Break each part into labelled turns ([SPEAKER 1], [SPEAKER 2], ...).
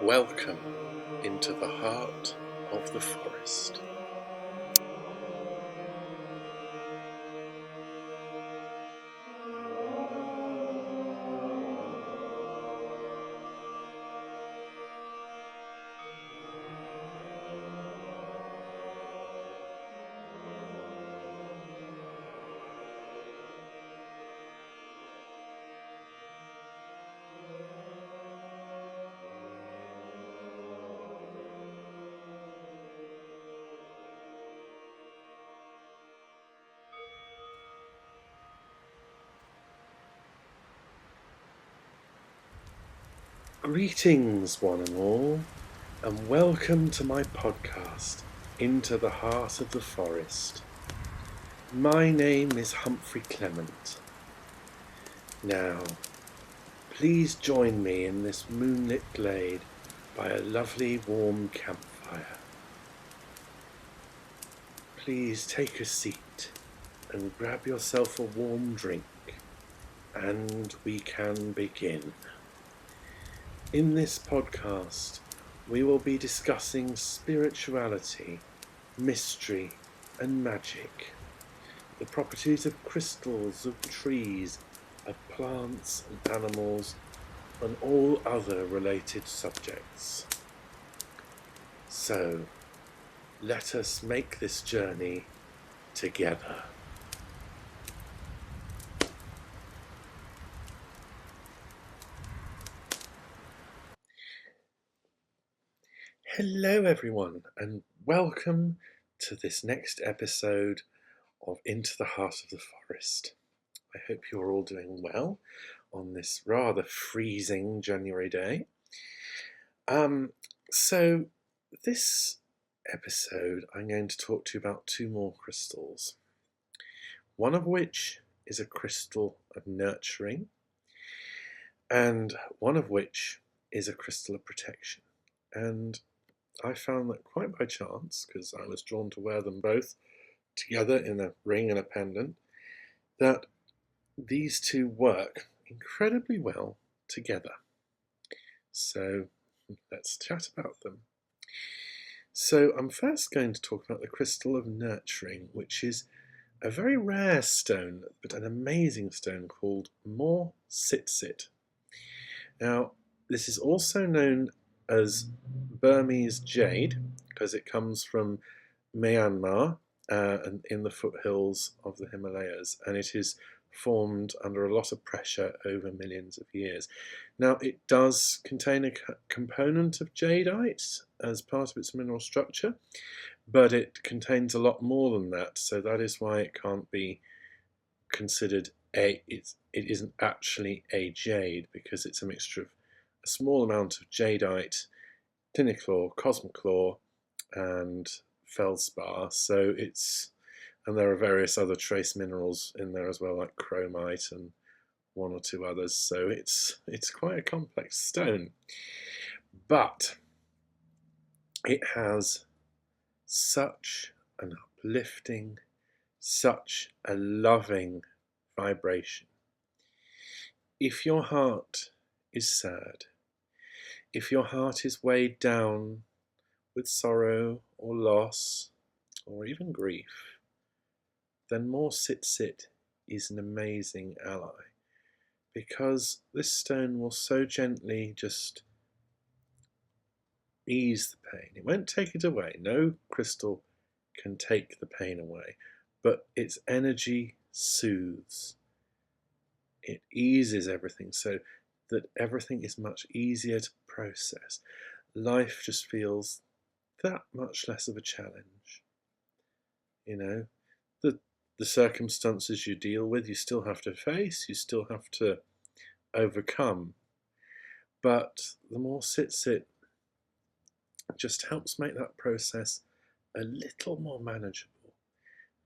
[SPEAKER 1] Welcome into the heart of the forest. Greetings, one and all, and welcome to my podcast, Into the Heart of the Forest. My name is Humphrey Clement. Now, please join me in this moonlit glade by a lovely warm campfire. Please take a seat and grab yourself a warm drink, and we can begin. In this podcast, we will be discussing spirituality, mystery, and magic, the properties of crystals, of trees, of plants and animals, and all other related subjects. So, let us make this journey together. Hello everyone, and welcome to this next episode of Into the Heart of the Forest. I hope you're all doing well on this rather freezing January day. So this episode I'm going to talk to you about two more crystals, one of which is a crystal of nurturing and one of which is a crystal of protection. And I found that quite by chance, because I was drawn to wear them both together in a ring and a pendant, that these two work incredibly well together. So let's chat about them. So I'm first going to talk about the crystal of nurturing, which is a very rare stone, but an amazing stone called Maw Sit Sit. Now, this is also known as Burmese Jade, because it comes from Myanmar and in the foothills of the Himalayas, and it is formed under a lot of pressure over millions of years. Now, it does contain a component of jadeite as part of its mineral structure, but it contains a lot more than that, so that is why it can't be considered it isn't actually a jade, because it's a mixture of a small amount of jadeite, thinaclor, cosmoclor, and feldspar. So and there are various other trace minerals in there as well, like chromite and one or two others. So it's quite a complex stone, but it has such an uplifting, such a loving vibration. If your heart is sad, if your heart is weighed down with sorrow or loss or even grief, then Maw Sit Sit is an amazing ally, because this stone will so gently just ease the pain. It won't take it away. No crystal can take the pain away, but its energy soothes. It eases everything so that everything is much easier to process. Life just feels that much less of a challenge. You know, the circumstances you deal with, you still have to face, you still have to overcome. But the Maw Sit Sit just helps make that process a little more manageable.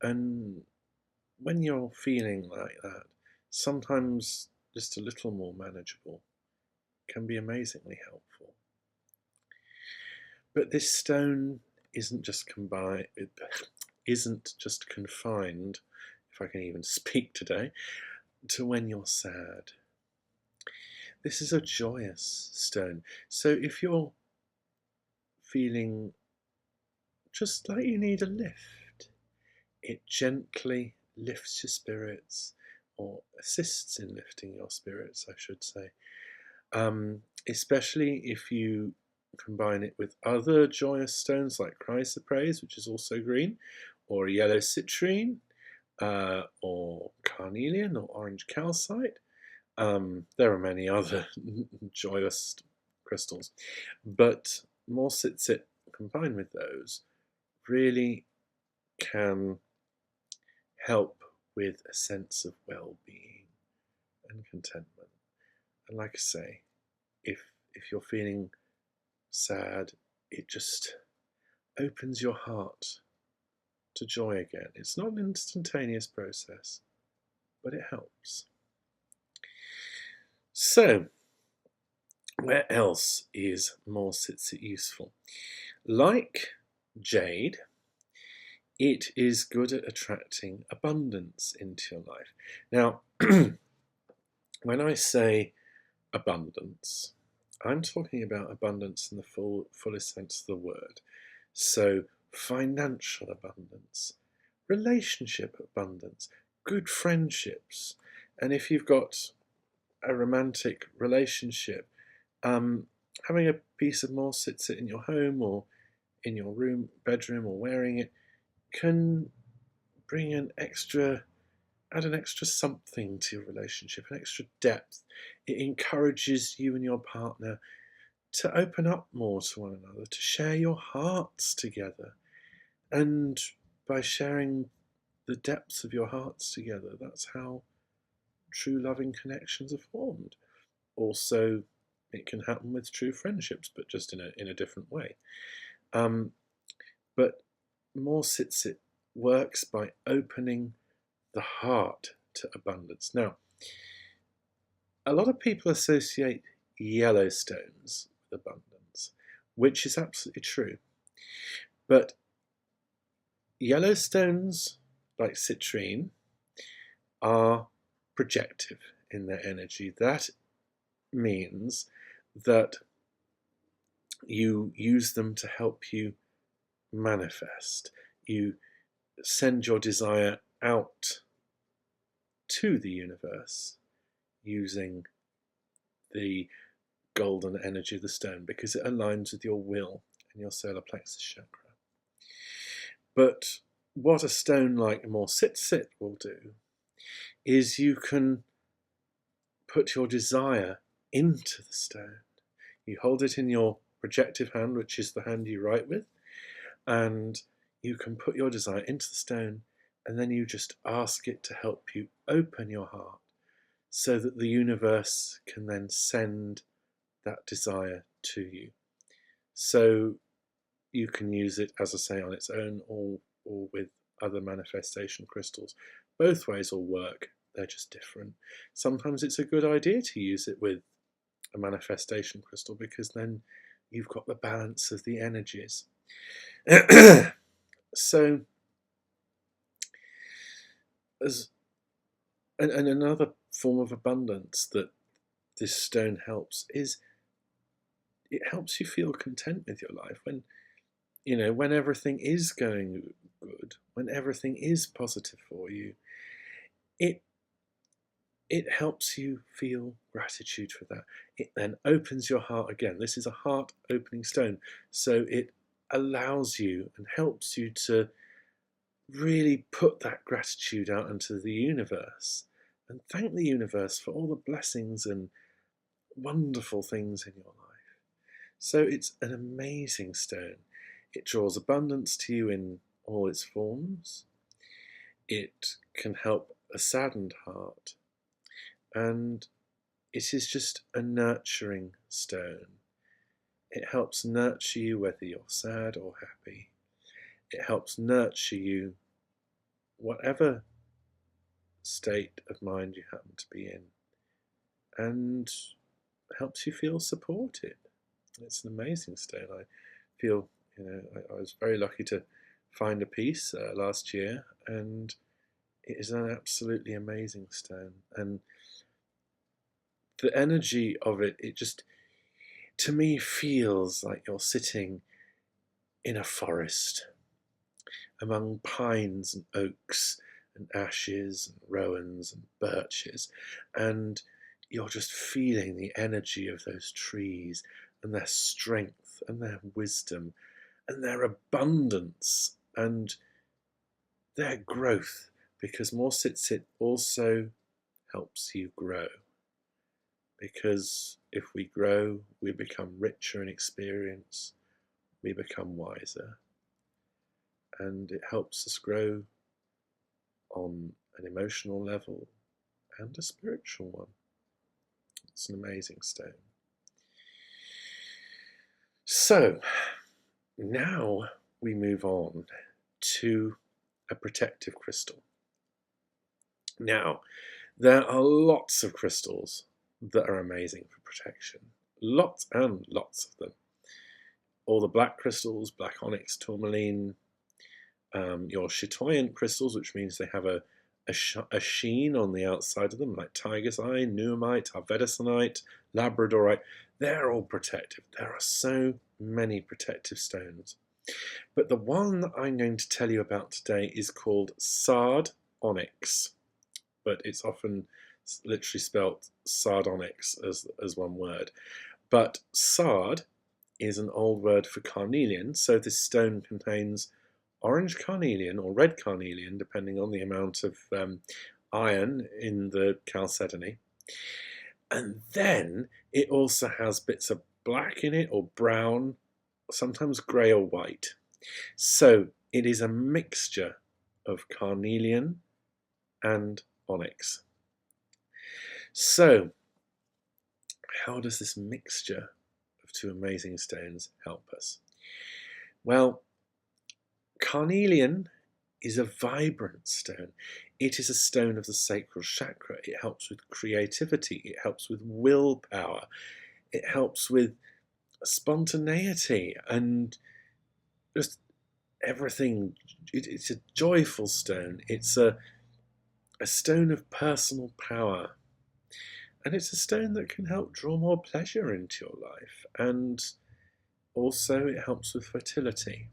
[SPEAKER 1] And when you're feeling like that, sometimes just a little more manageable can be amazingly helpful. But this stone isn't just confined, if I can even speak today, to when you're sad. This is a joyous stone. So if you're feeling just like you need a lift. It gently lifts your spirits, or assists in lifting your spirits, I should say. Especially if you combine it with other joyous stones like chrysoprase, which is also green, or yellow citrine, or carnelian or orange calcite. There are many other joyous crystals, but Maw Sit Sit combined with those really can help with a sense of well-being and contentment. And like I say, if you're feeling sad, it just opens your heart to joy again. It's not an instantaneous process, but it helps. So, where else is Maw Sit Sit useful? Like jade, it is good at attracting abundance into your life. Now, when I say abundance, I'm talking about abundance in the fullest sense of the word. So, financial abundance, relationship abundance, good friendships, and if you've got a romantic relationship, having a piece of Maw Sit Sit in your home or in your bedroom, or wearing it can bring add an extra something to your relationship, an extra depth. It encourages you and your partner to open up more to one another, to share your hearts together. And by sharing the depths of your hearts together, that's how true loving connections are formed. Also, it can happen with true friendships, but just in a different way. But Maw Sit Sit works by opening the heart to abundance. Now, a lot of people associate yellow stones with abundance, which is absolutely true. But yellow stones, like citrine, are projective in their energy. That means that you use them to help you manifest. You send your desire out to the universe using the golden energy of the stone, because it aligns with your will and your solar plexus chakra. But what a stone like Maw Sit Sit will do is you can put your desire into the stone. You hold it in your projective hand, which is the hand you write with, and you can put your desire into the stone, and then you just ask it to help you open your heart so that the universe can then send that desire to you. So you can use it, as I say, on its own or with other manifestation crystals. Both ways will work, they're just different. Sometimes it's a good idea to use it with a manifestation crystal, because then you've got the balance of the energies. So, and another form of abundance that this stone helps is it helps you feel content with your life when everything is going good, when everything is positive for you. It helps you feel gratitude for that. It then opens your heart again. This is a heart opening stone, so it allows you and helps you to really put that gratitude out into the universe and thank the universe for all the blessings and wonderful things in your life. So it's an amazing stone. It draws abundance to you in all its forms. It can help a saddened heart. And it is just a nurturing stone. It helps nurture you whether you're sad or happy. It helps nurture you whatever state of mind you happen to be in, and helps you feel supported. It's an amazing stone. I feel, I was very lucky to find a piece last year, and it is an absolutely amazing stone. And the energy of it just, to me, feels like you're sitting in a forest among pines and oaks and ashes and rowans and birches, and you're just feeling the energy of those trees and their strength and their wisdom and their abundance and their growth, because Maw Sit Sit also helps you grow. Because if we grow, we become richer in experience, we become wiser, and it helps us grow on an emotional level and a spiritual one. It's an amazing stone. So now we move on to a protective crystal. Now, there are lots of crystals that are amazing for protection. Lots and lots of them. All the black crystals, black onyx, tourmaline, your chatoyant crystals, which means they have a sheen on the outside of them, like tiger's eye, nuamite, arvedesonite, labradorite. They're all protective. There are so many protective stones. But the one that I'm going to tell you about today is called Sardonyx, but it's often literally spelt Sardonyx as one word. But sard is an old word for carnelian, so this stone contains orange carnelian or red carnelian, depending on the amount of iron in the chalcedony. And then it also has bits of black in it, or brown, sometimes grey or white. So it is a mixture of carnelian and onyx. So how does this mixture of two amazing stones help us? Well, carnelian is a vibrant stone. It is a stone of the sacral chakra. It helps with creativity. It helps with willpower. It helps with spontaneity and just everything. It's a joyful stone. It's a stone of personal power. And it's a stone that can help draw more pleasure into your life. And also it helps with fertility.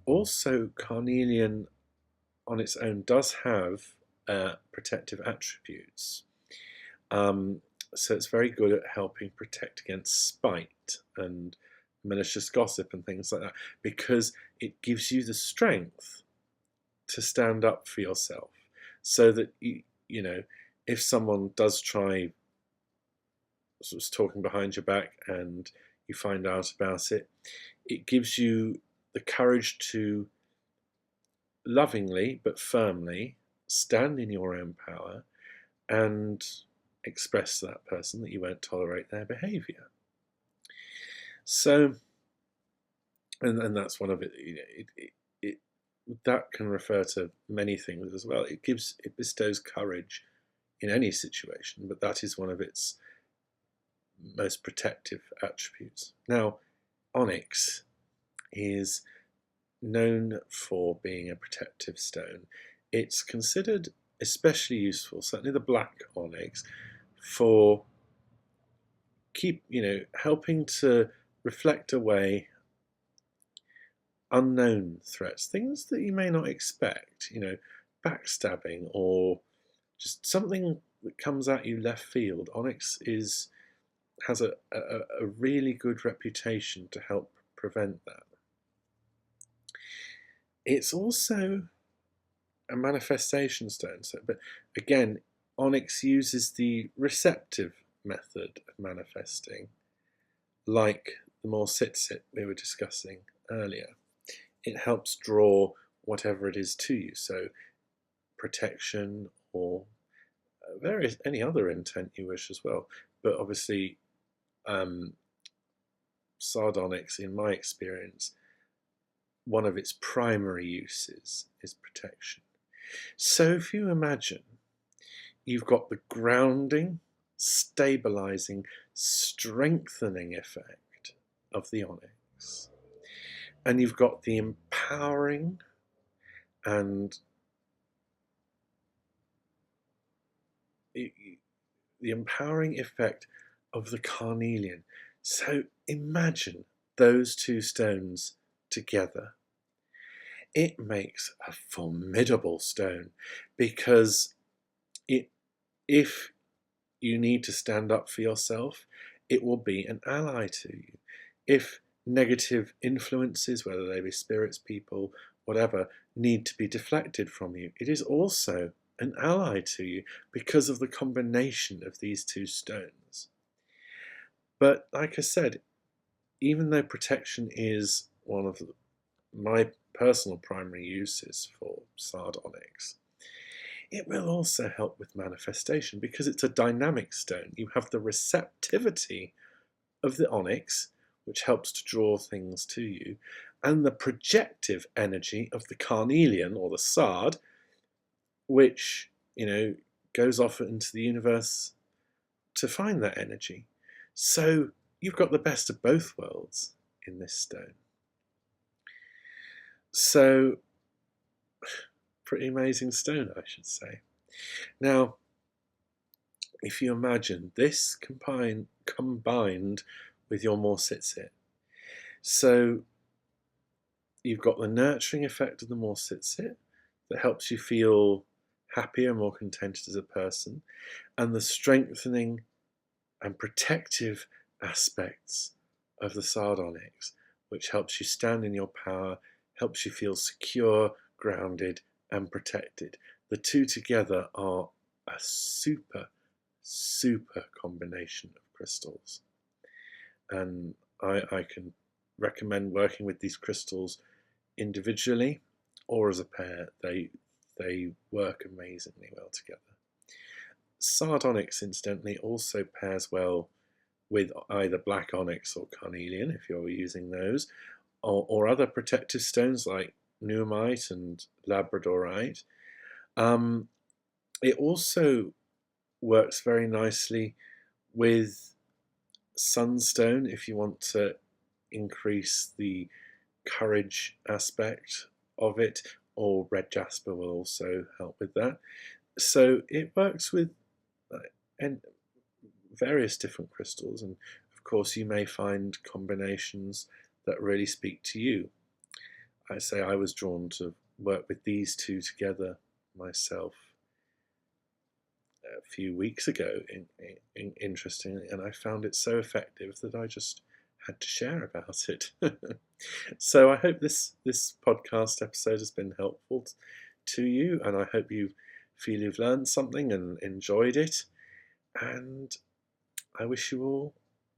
[SPEAKER 1] Also, carnelian on its own does have protective attributes. So it's very good at helping protect against spite and malicious gossip and things like that, because it gives you the strength to stand up for yourself, so that you know, if someone does try sort of talking behind your back and you find out about it, it gives you the courage to lovingly but firmly stand in your own power and express to that person that you won't tolerate their behaviour. So, and that's one of it. You know, it that can refer to many things as well. It bestows courage in any situation, but that is one of its most protective attributes. Now, onyx is known for being a protective stone. It's considered especially useful, certainly the black onyx, for helping to reflect away unknown threats, things that you may not expect, backstabbing or just something that comes at you left field. Onyx has a really good reputation to help prevent that. It's also a manifestation stone, but again, onyx uses the receptive method of manifesting, like the Maw Sit Sit we were discussing earlier. It helps draw whatever it is to you, so protection or any other intent you wish as well. But obviously, sardonyx, in my experience, one of its primary uses is protection. So if you imagine you've got the grounding, stabilizing, strengthening effect of the onyx, and you've got the empowering and the empowering effect of the carnelian. So imagine those two stones together, it makes a formidable stone, because if you need to stand up for yourself, it will be an ally to you. If negative influences, whether they be spirits, people, whatever, need to be deflected from you, it is also an ally to you because of the combination of these two stones. But like I said, even though protection is one of my personal primary uses for Sardonyx, it will also help with manifestation because it's a dynamic stone. You have the receptivity of the onyx, which helps to draw things to you, and the projective energy of the carnelian or the sard, which, goes off into the universe to find that energy. So you've got the best of both worlds in this stone. So, pretty amazing stone, I should say. Now, if you imagine this combined with your Maw Sit Sit, so you've got the nurturing effect of the Maw Sit Sit that helps you feel happier, more contented as a person, and the strengthening and protective aspects of the Sardonyx, which helps you stand in your power, helps you feel secure, grounded, and protected. The two together are a super combination of crystals. And I can recommend working with these crystals individually or as a pair. They work amazingly well together. Sardonyx, incidentally, also pairs well with either black onyx or carnelian, if you're using those, or other protective stones like nuamite and labradorite. It also works very nicely with sunstone if you want to increase the courage aspect of it, or red jasper will also help with that. So it works with and various different crystals, and of course you may find combinations that really speak to you. I say I was drawn to work with these two together myself a few weeks ago, interestingly, and I found it so effective that I just had to share about it. So I hope this podcast episode has been helpful to you, and I hope you feel you've learned something and enjoyed it, and I wish you all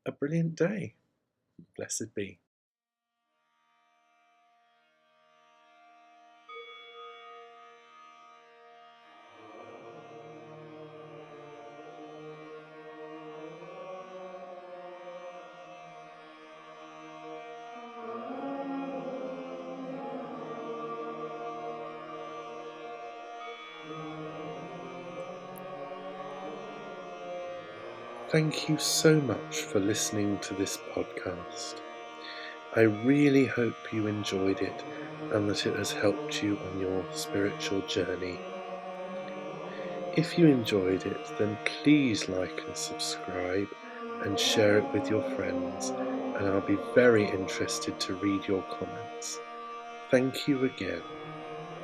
[SPEAKER 1] a brilliant day. Blessed be. Thank you so much for listening to this podcast. I really hope you enjoyed it and that it has helped you on your spiritual journey. If you enjoyed it, then please like and subscribe and share it with your friends, and I'll be very interested to read your comments. Thank you again,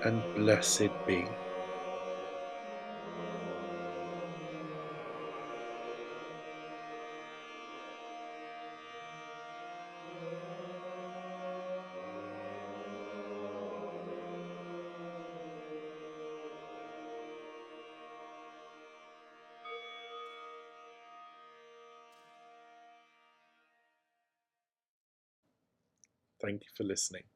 [SPEAKER 1] and blessed be. Thank you for listening.